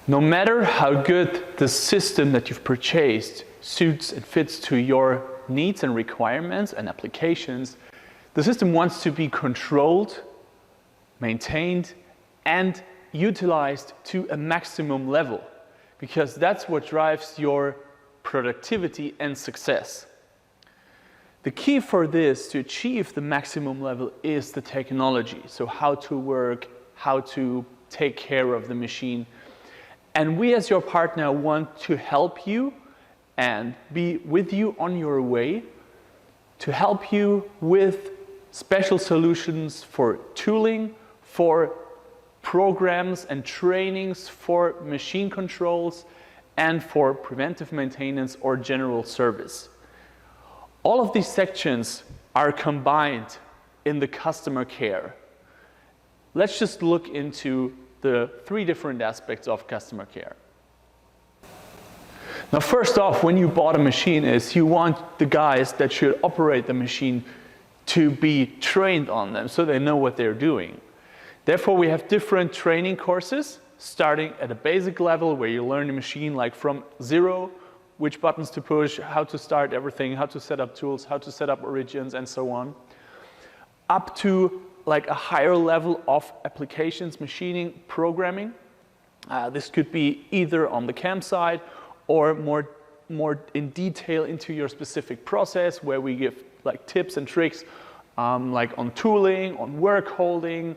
No matter how good the system that you've purchased suits and fits to your needs and requirements and applications, the system wants to be controlled, maintained, and utilized to a maximum level, because that's what drives your productivity and success. The key for this, to achieve the maximum level, is the technology. So how to work, how to take care of the machine. And we as your partner want to help you and be with you on your way, to help you with special solutions for tooling, for programs and trainings, for machine controls, and for preventive maintenance or general service. All of these sections are combined in the customer care. Let's just look into the 3 different aspects of customer care. Now, first off, when you bought a machine, you want the guys that should operate the machine to be trained on them so they know what they're doing. Therefore, we have different training courses, starting at a basic level where you learn the machine like from zero, which buttons to push, how to start everything, how to set up tools, how to set up origins, and so on, up to like a higher level of applications, machining, programming. This could be either on the campsite or more in detail into your specific process, where we give like tips and tricks like on tooling, on work holding.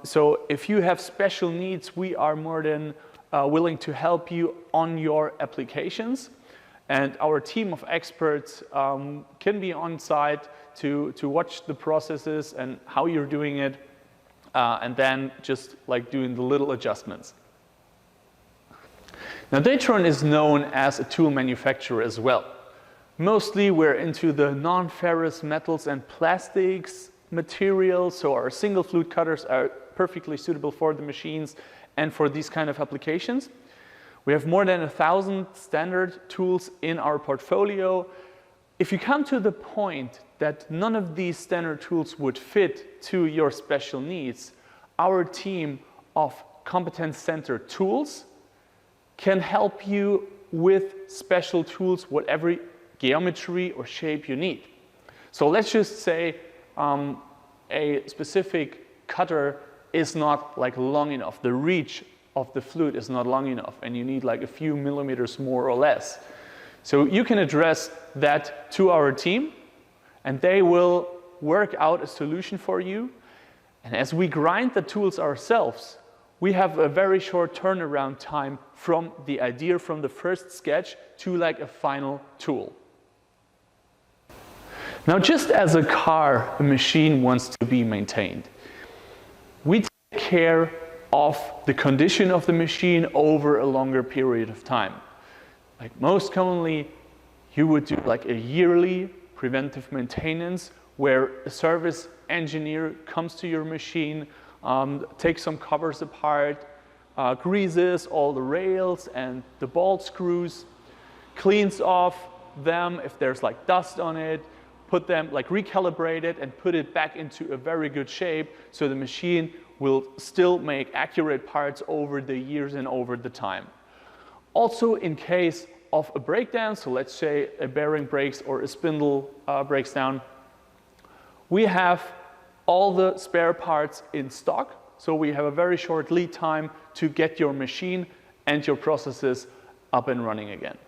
So if you have special needs, we are more than willing to help you on your applications. And our team of experts can be on site to watch the processes and how you're doing it, and then just like doing the little adjustments. Now, DATRON is known as a tool manufacturer as well. Mostly we're into the non-ferrous metals and plastics materials, so our single flute cutters are perfectly suitable for the machines and for these kind of applications. We have more than 1,000 standard tools in our portfolio. If you come to the point that none of these standard tools would fit to your special needs, our team of competence center tools can help you with special tools, whatever geometry or shape you need. So let's just say a specific cutter is not like long enough. The reach of the flute is not long enough, and you need like a few millimeters more or less. So you can address that to our team, and they will work out a solution for you. And as we grind the tools ourselves, we have a very short turnaround time from the idea, from the first sketch to like a final tool. Now, just as a car, a machine wants to be maintained, we take care of the condition of the machine over a longer period of time. Like most commonly, you would do like a yearly preventive maintenance where a service engineer comes to your machine, takes some covers apart, greases all the rails and the ball screws, cleans off them if there's like dust on it, put them, like recalibrate it and put it back into a very good shape so the machine will still make accurate parts over the years and over the time. Also, in case of a breakdown, so let's say a bearing breaks or a spindle breaks down, we have all the spare parts in stock, so we have a very short lead time to get your machine and your processes up and running again.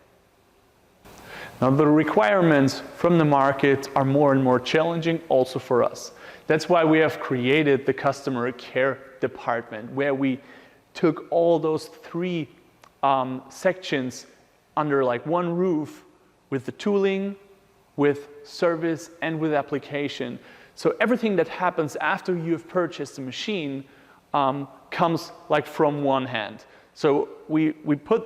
Now, the requirements from the market are more and more challenging also for us. That's why we have created the customer care department, where we took all those 3 sections under like one roof, with the tooling, with service, and with application. So everything that happens after you've purchased a machine comes like from one hand. So we put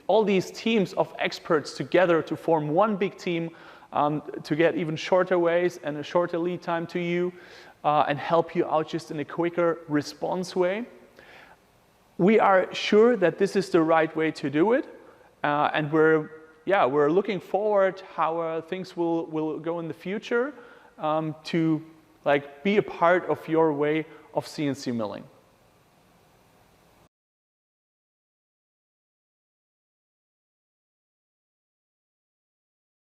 all these teams of experts together to form one big team to get even shorter ways and a shorter lead time to you and help you out just in a quicker response way. We are sure that this is the right way to do it, and we're looking forward how things will go in the future to like be a part of your way of CNC milling.